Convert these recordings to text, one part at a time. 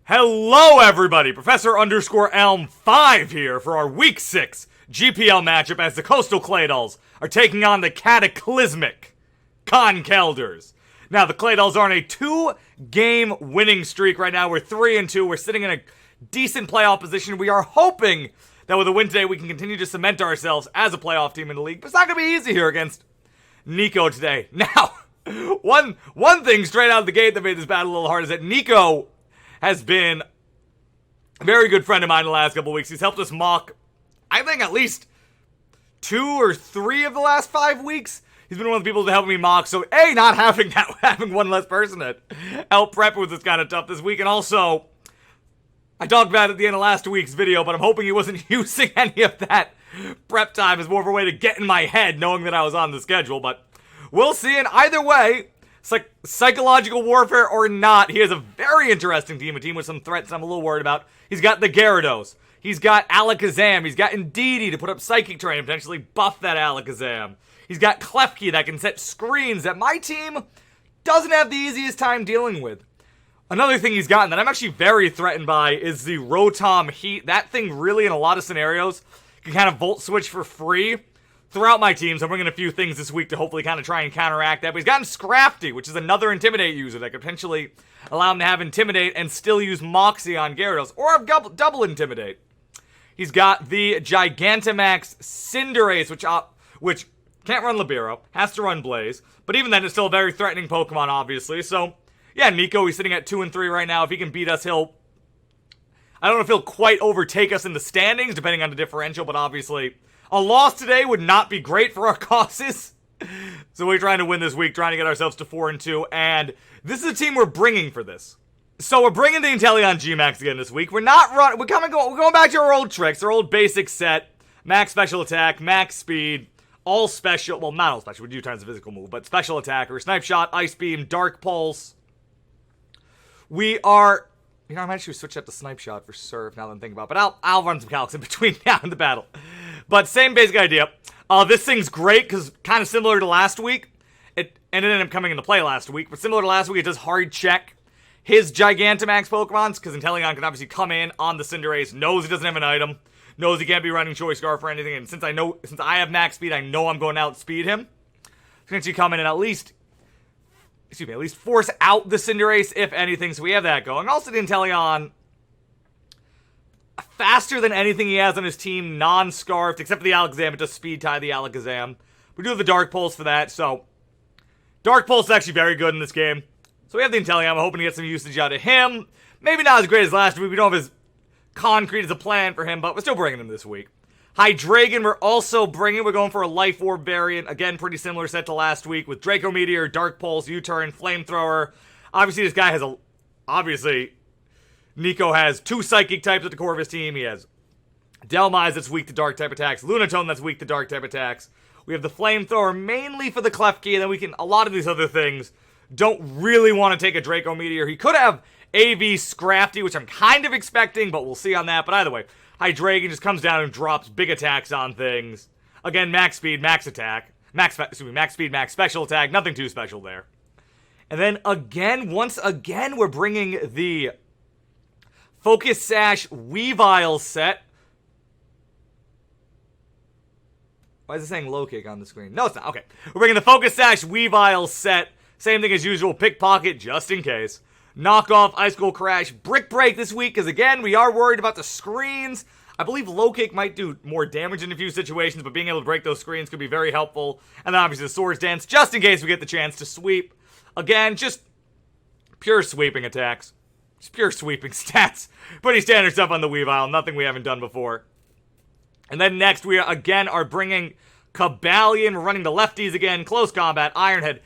Hello, everybody! Professor underscore Elm 5 here for our Week 6 GPL matchup as the Coastal Claydols are taking on the Cataclysmic Conkeldurrs. Now, the Claydols are on a 2-game winning streak right now. We're 3-2. We're sitting in a decent playoff position. We are hoping that with a win today, we can continue to cement ourselves as a playoff team in the league. But it's not going to be easy here against Nico today. Now, one thing straight out of the gate that made this battle a little hard is that Nico has been a very good friend of mine the last couple weeks. He's helped us mock, I think, at least 2 or 3 of the last 5 weeks. He's been one of the people to help me mock. So, A, not having one less person to help prep was kind of tough this week. And also, I talked about it at the end of last week's video, but I'm hoping he wasn't using any of that prep time as more of a way to get in my head, knowing that I was on the schedule. But we'll see. And either way, psychological warfare or not, he has a very interesting team, a team with some threats I'm a little worried about. He's got the Gyarados. He's got Alakazam. He's got Indeedee to put up Psychic Terrain and potentially buff that Alakazam. He's got Klefki that can set screens that my team doesn't have the easiest time dealing with. Another thing he's gotten that I'm actually very threatened by is the Rotom Heat. That thing really, in a lot of scenarios, can kind of Volt Switch for free throughout my teams. I'm bringing a few things this week to hopefully kind of try and counteract that. But he's gotten Scrafty, which is another Intimidate user that could potentially allow him to have Intimidate and still use Moxie on Gyarados, or have double Intimidate. He's got the Gigantamax Cinderace, which can't run Libero, has to run Blaze, but even then it's still a very threatening Pokemon, obviously. So, yeah, Nico, he's sitting at 2 and 3 right now. If he can beat us, I don't know if he'll quite overtake us in the standings, depending on the differential, but obviously a loss today would not be great for our causes. So we're trying to win this week, trying to get ourselves to 4 and 2, and this is the team we're bringing for this. So we're bringing the Inteleon G-Max again this week. We're going back to our old tricks, our old basic set: max special attack, max speed, all special, well, not all special, we do times the physical move, but special attacker, Snipe Shot, Ice Beam, Dark Pulse. We are, I might actually switch up to Snipe Shot for Surf now that I'm thinking about it, but I'll run some calcs in between now and the battle. But same basic idea. This thing's great because kind of similar to last week. It ended up coming into play last week, but similar to last week, it does hard check his Gigantamax Pokemons, because Inteleon can obviously come in on the Cinderace, knows he doesn't have an item, knows he can't be running Choice Scarf or anything, and since I have max speed, I know I'm going to outspeed him. So can actually come in and at least force out the Cinderace, if anything, so we have that going. Also, the Inteleon, faster than anything he has on his team, non-scarfed, except for the Alakazam, it does speed tie the Alakazam. We do have the Dark Pulse for that, so Dark Pulse is actually very good in this game. So we have the Inteleon. I'm hoping to get some usage out of him. Maybe not as great as last week. We don't have as concrete as a plan for him, but we're still bringing him this week. Hydreigon, we're also bringing. We're going for a Life Orb variant. Again, pretty similar set to last week with Draco Meteor, Dark Pulse, U-Turn, Flamethrower. Obviously, this guy has Nico has 2 Psychic types at the core of his team. He has Delmise that's weak to Dark type attacks, Lunatone that's weak to Dark type attacks. We have the Flamethrower mainly for the Klefki, and then a lot of these other things don't really want to take a Draco Meteor. He could have AV Scrafty, which I'm kind of expecting, but we'll see on that. But either way, Hydreigon just comes down and drops big attacks on things. Again, max speed, max attack. Max speed, max special attack. Nothing too special there. And then once again, we're bringing the Focus Sash Weavile set. Why is it saying low kick on the screen? No, it's not. Okay. We're bringing the Focus Sash Weavile set. Same thing as usual. Pickpocket, just in case. Knockoff, Ice Cold Crash, Brick Break this week, because again, we are worried about the screens. I believe low kick might do more damage in a few situations, but being able to break those screens could be very helpful. And then obviously the Swords Dance, just in case we get the chance to sweep. Again, just pure sweeping attacks. Just pure sweeping stats. Pretty standard stuff on the Weavile, nothing we haven't done before. And then next, we are bringing Cobalion. We're running the lefties again, Close Combat, Ironhead.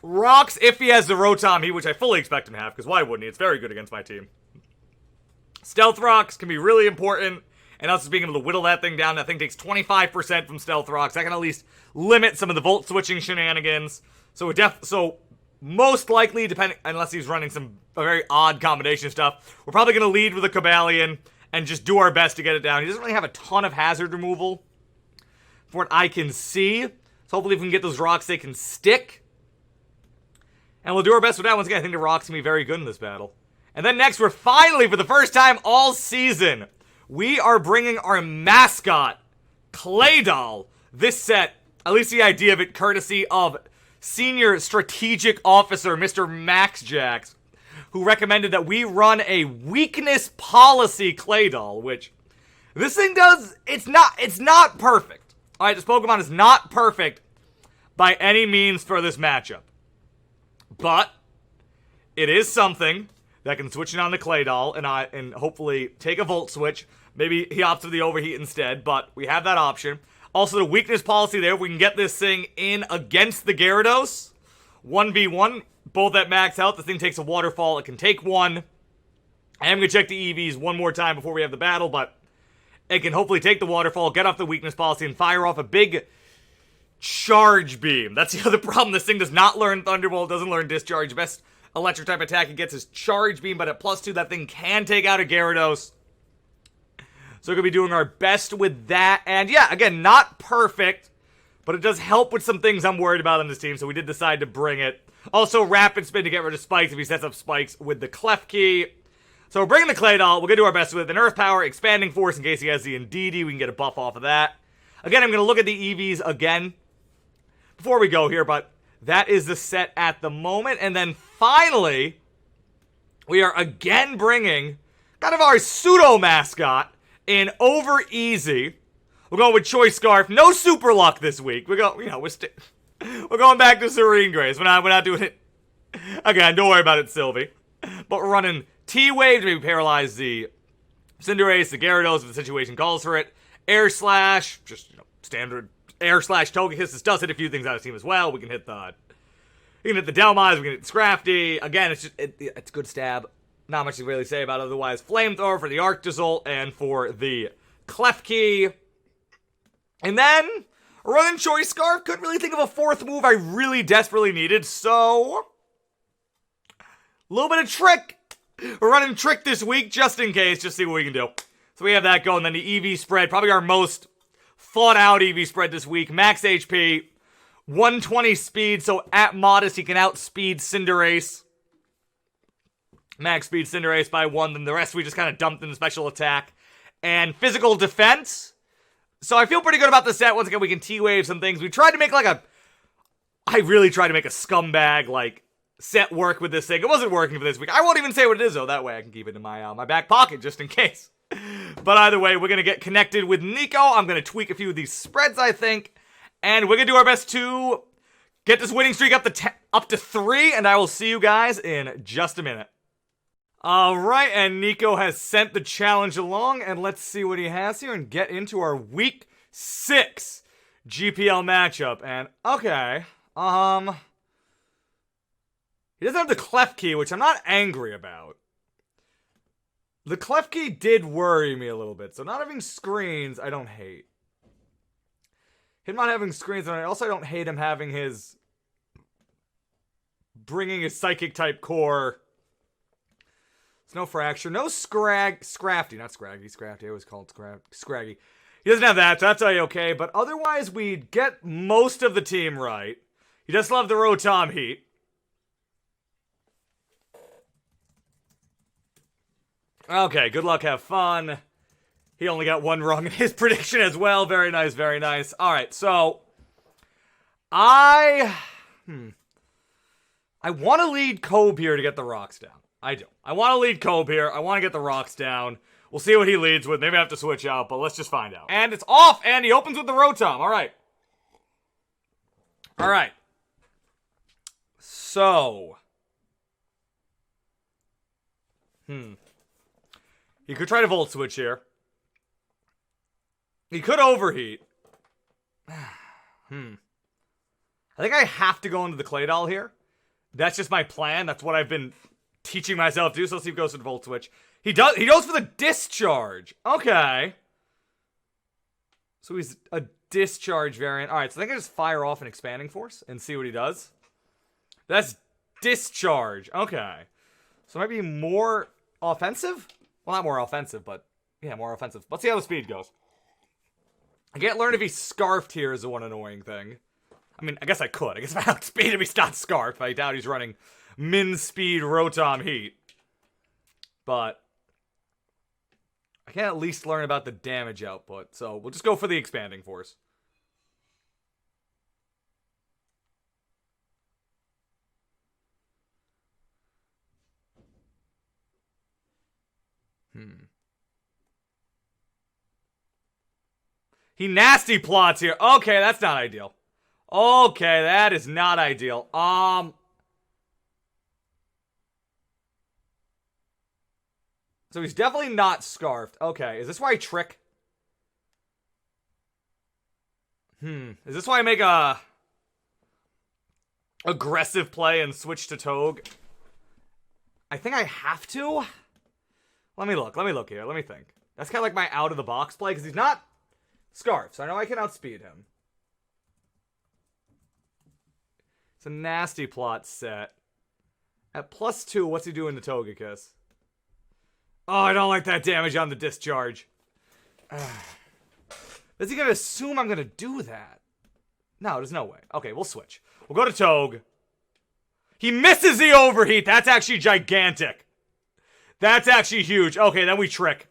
Rocks if he has the Rotom Heat, which I fully expect him to have, because why wouldn't he? It's very good against my team. Stealth Rocks can be really important, and us being able to whittle that thing down. That thing takes 25% from Stealth Rocks. That can at least limit some of the Volt Switching shenanigans. So most likely, unless he's running a very odd combination of stuff, we're probably going to lead with a Cobalion and just do our best to get it down. He doesn't really have a ton of hazard removal, from what I can see. So hopefully if we can get those rocks, they can stick. And we'll do our best with that. Once again, I think the rocks can be very good in this battle. And then next, we're finally, for the first time all season, we are bringing our mascot, Claydoll. This set, at least the idea of it, courtesy of Senior Strategic Officer, Mr. Max Jax, who recommended that we run a weakness policy Claydoll, which this thing does, it's not perfect. Alright, this Pokemon is not perfect by any means for this matchup. But it is something that can switch it on the Claydoll and hopefully take a Volt Switch. Maybe he opts for the Overheat instead, but we have that option. Also, the weakness policy there, we can get this thing in against the Gyarados. 1v1, both at max health. The thing takes a Waterfall. It can take one. I am going to check the EVs one more time before we have the battle, but it can hopefully take the Waterfall, get off the weakness policy, and fire off a big Charge Beam. That's the other problem. This thing does not learn Thunderbolt, doesn't learn Discharge. The best electric type attack it gets is Charge Beam, but at +2, that thing can take out a Gyarados. So we're going to be doing our best with that. And yeah, again, not perfect, but it does help with some things I'm worried about on this team, so we did decide to bring it. Also, Rapid Spin to get rid of Spikes if he sets up Spikes with the Clef Key. So we're bringing the Claydoll. We're going to do our best with it. An Earth Power, Expanding Force in case he has the Indeedee. We can get a buff off of that. Again, I'm going to look at the EVs again before we go here, but that is the set at the moment. And then finally, we are again bringing kind of our pseudo-mascot in over easy. We're going with Choice Scarf. No super luck this week. We're going back to Serene Grace. We're not doing it again. Don't worry about it, Sylvie. But we're running T-Wave to maybe paralyze the Cinderace, the Gyarados if the situation calls for it. Air Slash, just standard Air Slash Togekiss. This does hit a few things out of team as well. We can hit the Delmize. We can hit the Scrafty. Again, it's a good stab. Not much to really say about it otherwise. Flamethrower for the Arctozolt and for the Clef Key. And then, running Choice Scarf. Couldn't really think of a fourth move I really desperately needed, so a little bit of Trick. We're running Trick this week just in case, just see what we can do. So we have that going. Then the EV spread, probably our most thought out EV spread this week. Max HP, 120 speed, so at modest he can outspeed Cinderace. Max speed Cinderace by 1, then the rest we just kind of dumped in the special attack. And physical defense. So I feel pretty good about the set. Once again, we can T-Wave some things. We tried to make I really tried to make a scumbag, set work with this thing. It wasn't working for this week. I won't even say what it is, though. That way I can keep it in my back pocket, just in case. But either way, we're going to get connected with Nico. I'm going to tweak a few of these spreads, I think. And we're going to do our best to get this winning streak up to 3. And I will see you guys in just a minute. Alright, and Nico has sent the challenge along, and let's see what he has here and get into our Week 6 GPL matchup. And, okay, he doesn't have the Clef Key, which I'm not angry about. The Clef Key did worry me a little bit, so not having screens, I don't hate. Him not having screens, and I don't hate him having bringing his Psychic-type core. No Fracture, no Scrafty, not Scraggy, Scrafty, I always call it Scraggy. He doesn't have that, so that's okay, but otherwise we'd get most of the team right. He does love the Rotom Heat. Okay, good luck, have fun. He only got one wrong in his prediction as well, very nice, very nice. Alright, so, I want to lead Kobe here to get the rocks down. I do. I want to lead Kobe here. I want to get the rocks down. We'll see what he leads with. Maybe I have to switch out, but let's just find out. And it's off, and he opens with the Rotom. All right. All right. So. He could try to Volt Switch here. He could Overheat. I think I have to go into the Claydoll here. That's just my plan. That's what I've been teaching myself to do, so let's see if he goes for the Volt Switch. He goes for the Discharge. Okay. So he's a Discharge variant. Alright, so I think I just fire off an Expanding Force and see what he does. That's Discharge. Okay. So it might be more offensive? Well, not more offensive, but yeah, more offensive. Let's see how the speed goes. I can't learn if he's Scarfed here is the one annoying thing. I mean, I guess I could. I guess if I outspeed him, he's not Scarfed. I doubt he's running Min Speed Rotom Heat. But I can at least learn about the damage output. So we'll just go for the expanding force. He nasty plots here. Okay, that's not ideal. Okay, that is not ideal. So he's definitely not scarfed. Okay, is this why I trick? Is this why I make a aggressive play and switch to Togue? I think I have to. Let me look here. Let me think. That's kind of like my out-of-the-box play, because he's not scarfed, so I know I can outspeed him. It's a nasty plot set. At +2, what's he doing to Togekiss? Oh, I don't like that damage on the discharge. Is he gonna assume I'm gonna do that? No, there's no way. Okay, we'll switch. We'll go to Togue. He misses the overheat. That's actually gigantic. That's actually huge. Okay, then we trick.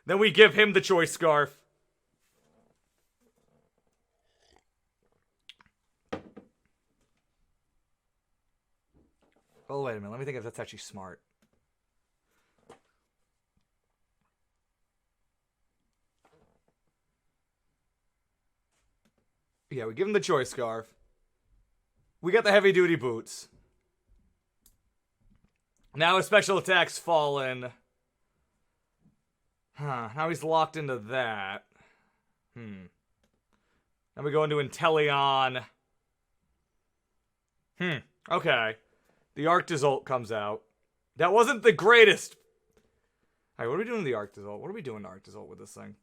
Then we give him the choice scarf. Oh, wait a minute. Let me think if that's actually smart. Yeah, we give him the choice scarf. We got the heavy duty boots. Now his special attacks fallen. Now he's locked into that. Now we go into Inteleon. Okay. The Arctozolt comes out. That wasn't the greatest. Alright, what are we doing to the Arctozolt? What are we doing to Arctozolt with this thing?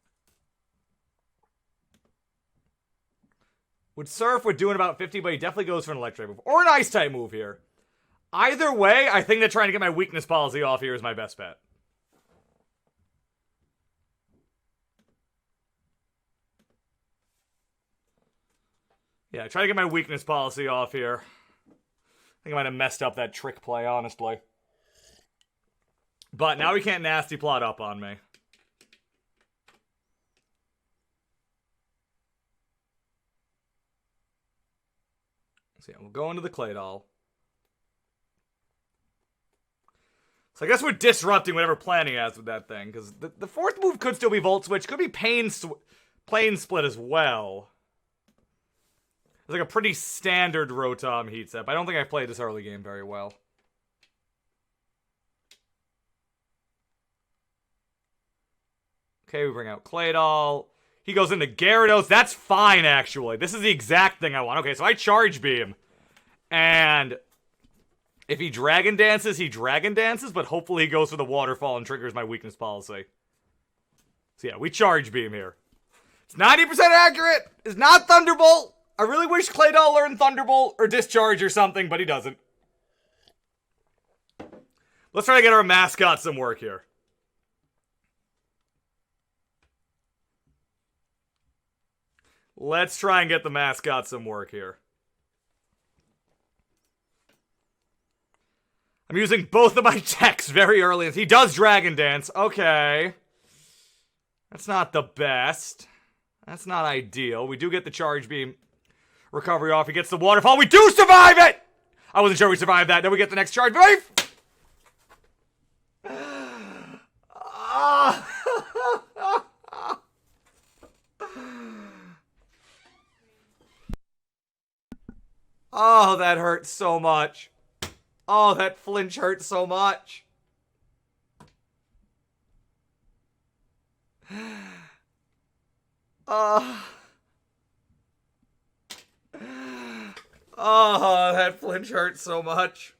With Surf, we're doing about 50, but he definitely goes for an Electric move. Or an Ice-type move here. Either way, I think that trying to get my weakness policy off here is my best bet. Yeah, try to get my weakness policy off here. I think I might have messed up that trick play, honestly. But now he can't nasty plot up on me. So yeah, we'll go into the Claydoll. So I guess we're disrupting whatever plan he has with that thing, because the fourth move could still be Volt Switch, could be Plane Split as well. It's like a pretty standard Rotom heat set, but I don't think I played this early game very well. Okay, we bring out Claydoll. He goes into Gyarados. That's fine, actually. This is the exact thing I want. Okay, so I Charge Beam. And if he Dragon Dances, he Dragon Dances, but hopefully he goes for the Waterfall and triggers my weakness policy. So yeah, we Charge Beam here. It's 90% accurate. It's not Thunderbolt. I really wish Claydoll learned Thunderbolt or Discharge or something, but he doesn't. Let's try to get our Mascot some work here. Let's try and get the Mascot some work here. I'm using both of my techs very early. He does Dragon Dance. Okay. That's not the best. That's not ideal. We do get the Charge Beam recovery off. He gets the Waterfall. We do survive it! I wasn't sure we survived that. Then we get the next Charge Beam. Oh, that hurts so much. Oh, that flinch hurts so much. Oh, that flinch hurts so much.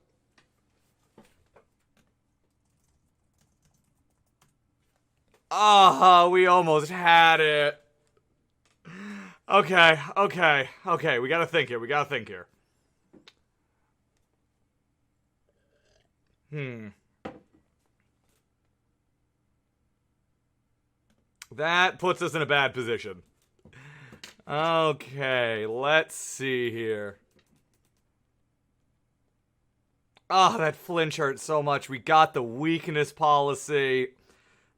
Oh, we almost had it. Okay. We gotta think here. That puts us in a bad position. Okay, let's see here. Oh, that flinch hurt so much. We got the weakness policy.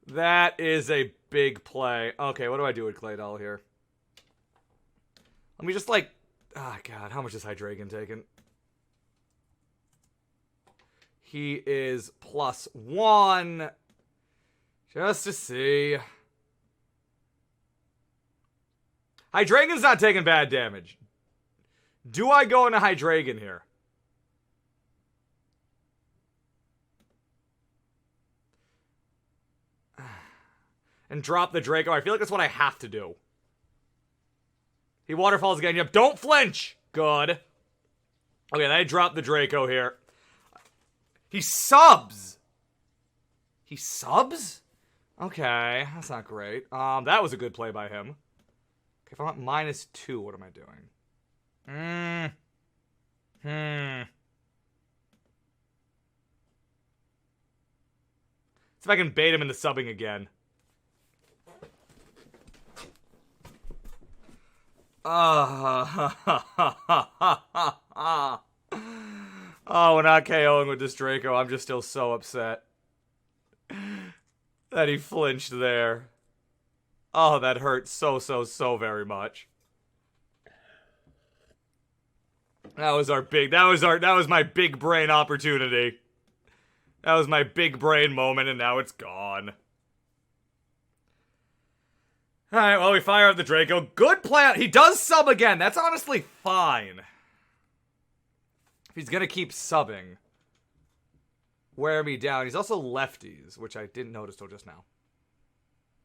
That is a big play. Okay, what do I do with Claydoll here? Let me just like... Oh, God. How much is Hydreigon taking? He is +1. Just to see. Hydreigon's not taking bad damage. Do I go into Hydreigon here? And drop the Draco? I feel like that's what I have to do. He waterfalls again. Yep, don't flinch! Good. Okay, then I drop the Draco here. He subs! He subs? Okay, that's not great. That was a good play by him. Okay, if I want -2, what am I doing? See if I can bait him into subbing again. Oh, we're not KOing with this Draco. I'm just still so upset that he flinched there. Oh, that hurt so very much. That was my big brain opportunity. That was my big brain moment, and now it's gone. Alright, well, we fire up the Draco. Good plan. He does sub again. That's honestly fine. If he's gonna keep subbing. Wear me down. He's also lefties, which I didn't notice till just now.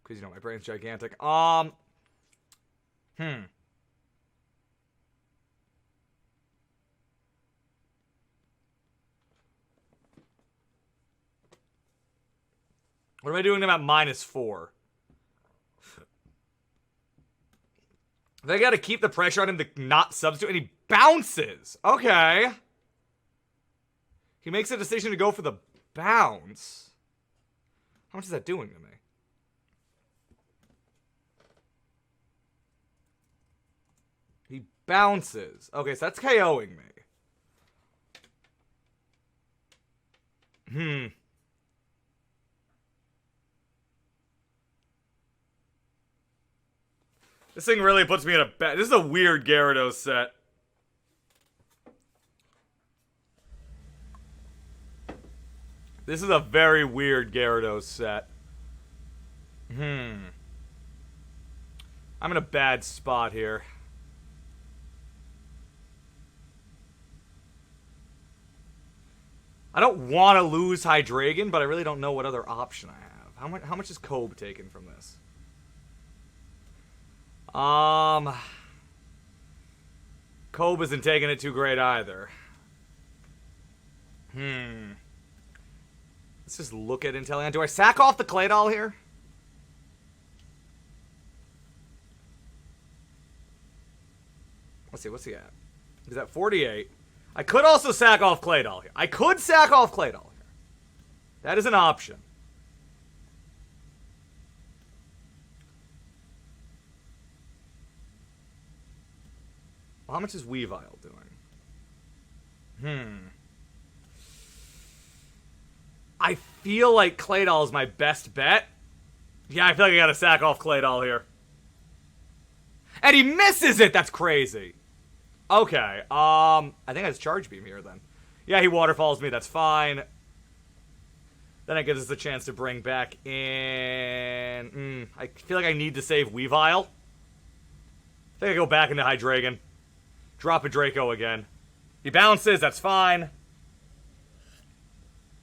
Because, you know, my brain's gigantic. What am I doing about -4? They gotta keep the pressure on him to not substitute, and he bounces! Okay. He makes a decision to go for the bounce. How much is that doing to me? He bounces. Okay, so that's KOing me. This thing really puts me in a bad... This is a weird Gyarados set. This is a very weird Gyarados set. I'm in a bad spot here. I don't want to lose Hydreigon, but I really don't know what other option I have. How much is Kobe taken from this? Kobe isn't taking it too great either. Let's just look at Inteleon. Do I sack off the Claydoll here? Let's see, what's he at? He's at 48. I could also sack off Claydoll here. I could sack off Claydoll here. That is an option. Well, how much is Weavile doing? I feel like Claydoll is my best bet. Yeah, I feel like I gotta sack off Claydoll here. And he misses it! That's crazy. Okay, I think it's Charge Beam here then. Yeah, he waterfalls me, that's fine. Then it gives us a chance to bring back in... I feel like I need to save Weavile. I think I go back into Hydreigon. Drop a Draco again. He bounces, that's fine.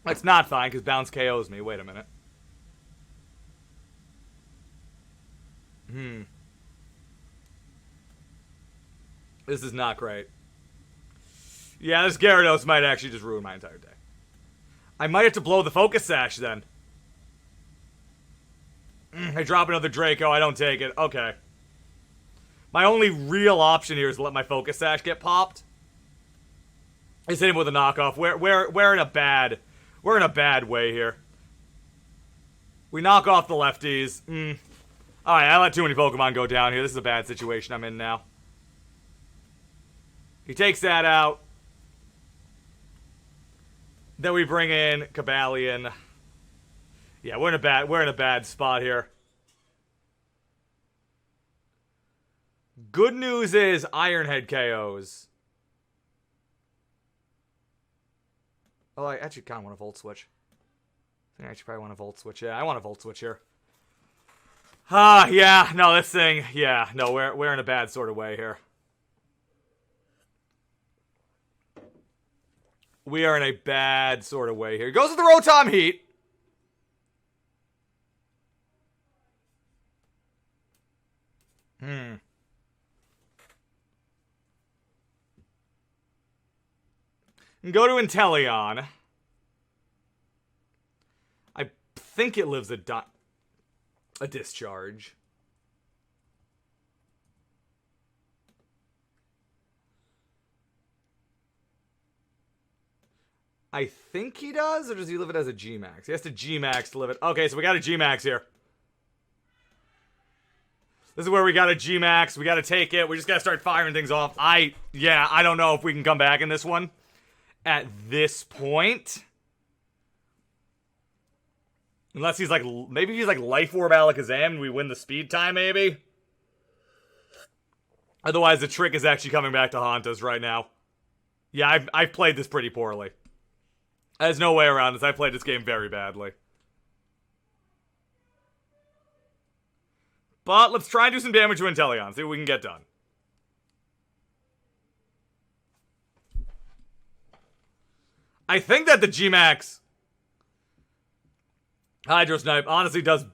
That's not fine, because bounce KOs me. Wait a minute. This is not great. Yeah, this Gyarados might actually just ruin my entire day. I might have to blow the Focus Sash, then. I drop another Draco, I don't take it. Okay. My only real option here is to let my Focus Sash get popped. Is hit him with a knockoff. We're in a bad... We're in a bad way here. We knock off the lefties. Alright, I let too many Pokemon go down here. This is a bad situation I'm in now. He takes that out. Then we bring in Cobalion. Yeah, we're in a bad spot here. Good news is Ironhead KOs. Oh, I actually kind of want a Volt Switch. I think I actually probably want a Volt Switch. Yeah, I want a Volt Switch here. Yeah, no, this thing, yeah, no, we're in a bad sort of way here. We are in a bad sort of way here. Goes to the Rotom Heat. Go to Inteleon. I think it lives a discharge. I think he does, or does he live it as a G-Max? He has to G-Max to live it. Okay, so we got a G-Max here. This is where we got a G-Max. We got to take it. We just got to start firing things off. I don't know if we can come back in this one at this point. Unless he's like, maybe he's like Life Orb Alakazam and we win the speed time, maybe? Otherwise, the trick is actually coming back to haunt us right now. Yeah, I've played this pretty poorly. There's no way around this. I played this game very badly. But let's try and do some damage to Inteleon. See what we can get done. I think that the G-Max Hydro Snipe honestly does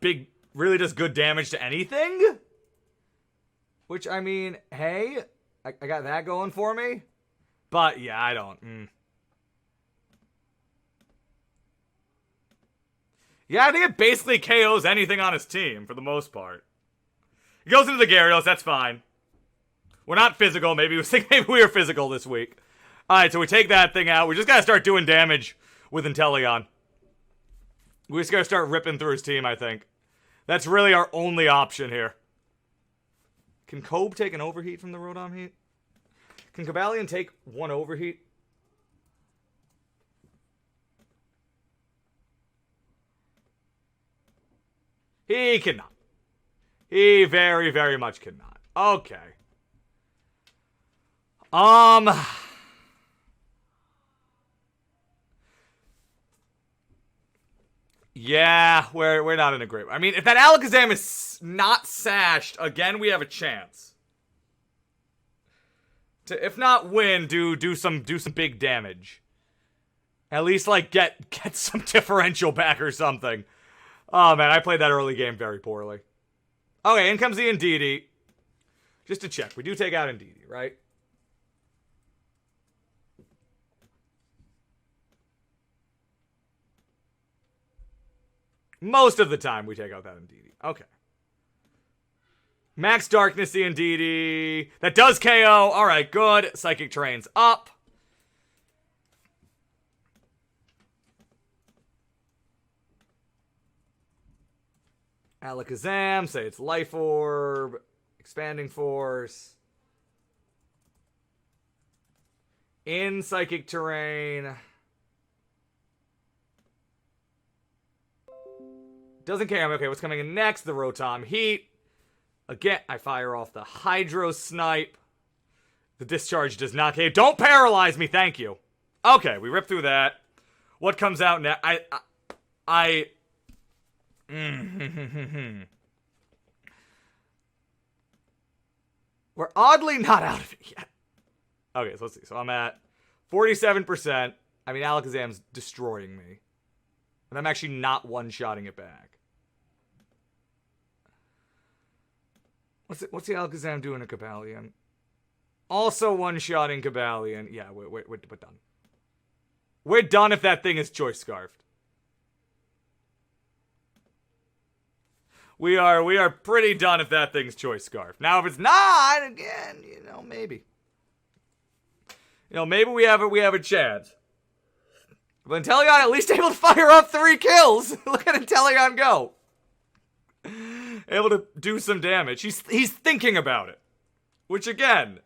really does good damage to anything. Which, I mean, hey, I got that going for me. But, yeah, I don't. Yeah, I think it basically KOs anything on his team, for the most part. He goes into the Gyarados, that's fine. We're not physical, maybe we were physical this week. Alright, so we take that thing out. We just gotta start doing damage with Inteleon. We just gotta start ripping through his team, I think. That's really our only option here. Can Cobe take an overheat from the Rotom Heat? Can Cobalion take one overheat? He cannot. He very, very much cannot. Okay. Yeah, we're not in a great way. I mean, if that Alakazam is not sashed, again, we have a chance. To, if not win, do some big damage. At least, like, get some differential back or something. Oh, man, I played that early game very poorly. Okay, in comes the Indeedee. Just to check, we do take out Indeedee, right? Most of the time, we take out that Indeedee. Okay. Max Darkness, the Indeedee. That does KO. Alright, good. Psychic Terrain's up. Alakazam, say it's Life Orb. Expanding Force. In Psychic Terrain. Doesn't care. Okay, what's coming in next? The Rotom Heat. Again, I fire off the Hydro Snipe. The discharge does not KO. Don't paralyze me, thank you. Okay, we rip through that. What comes out now? We're oddly not out of it yet. Okay, so let's see. So I'm at 47%. I mean, Alakazam's destroying me. And I'm actually not one-shotting it back. What's the Alakazam doing to Cobalion? Also one-shotting Cobalion. Yeah, we're done. We're done if that thing is Choice Scarfed. We are pretty done if that thing's Choice Scarfed. Now, if it's not, again, maybe. Maybe we have a chance. But Inteleon at least able to fire up 3 kills. Look at Inteleon go. Able to do some damage. He's thinking about it. Which, again,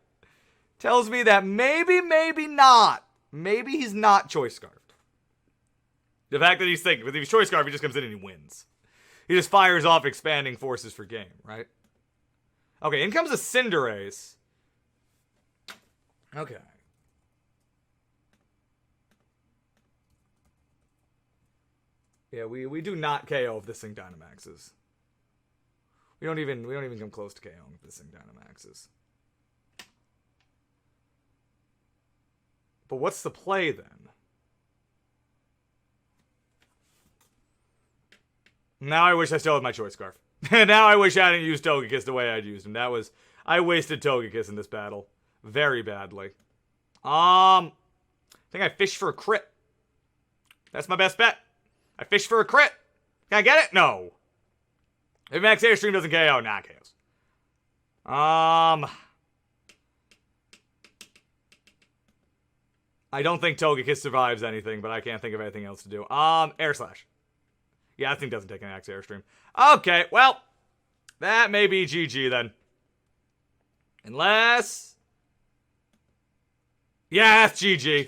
tells me that maybe not. Maybe he's not Choice Scarfed. The fact that he's thinking, with his Choice Scarf, he just comes in and he wins. He just fires off expanding forces for game, right? Okay, in comes a Cinderace. Okay. Yeah, we do not KO if this thing Dynamaxes. We don't even come close to KOing if this thing Dynamaxes. But what's the play then? Now I wish I still had my Choice Scarf. Now I wish I hadn't used Togekiss the way I'd used him. I wasted Togekiss in this battle. Very badly. I think I fished for a crit. That's my best bet. I fished for a crit. Can I get it? No. If Max Airstream doesn't KO, nah, KOs. I don't think Togekiss survives anything, but I can't think of anything else to do. Air Slash. Yeah, that thing doesn't take an Max Airstream. Okay, well, that may be GG then. Unless... Yeah, that's GG.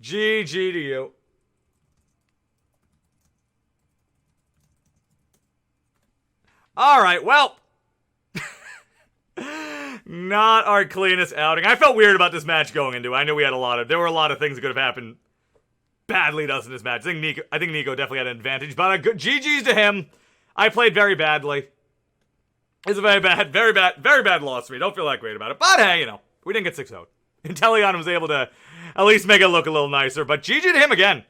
GG to you. Alright, well. Not our cleanest outing. I felt weird about this match going into it. I knew there were a lot of things that could have happened badly to us in this match. I think Nico definitely had an advantage, but GG's to him. I played very badly. It's a very bad loss for me. Don't feel that great about it. But hey, we didn't get 6-0. Inteleon was able to at least make it look a little nicer, but GG to him again.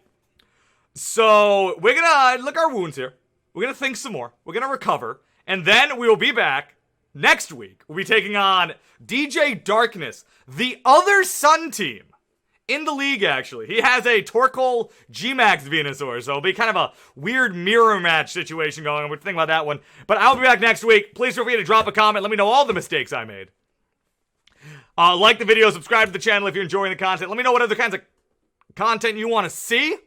So, we're gonna lick our wounds here. We're gonna think some more. We're gonna recover. And then we will be back next week. We'll be taking on DJ Darkness, the other Sun team in the league, actually. He has a Torkoal G-Max Venusaur, so it'll be kind of a weird mirror match situation going on. We're thinking about that one. But I'll be back next week. Please feel free to drop a comment. Let me know all the mistakes I made. Like the video, subscribe to the channel if you're enjoying the content. Let me know what other kinds of content you want to see.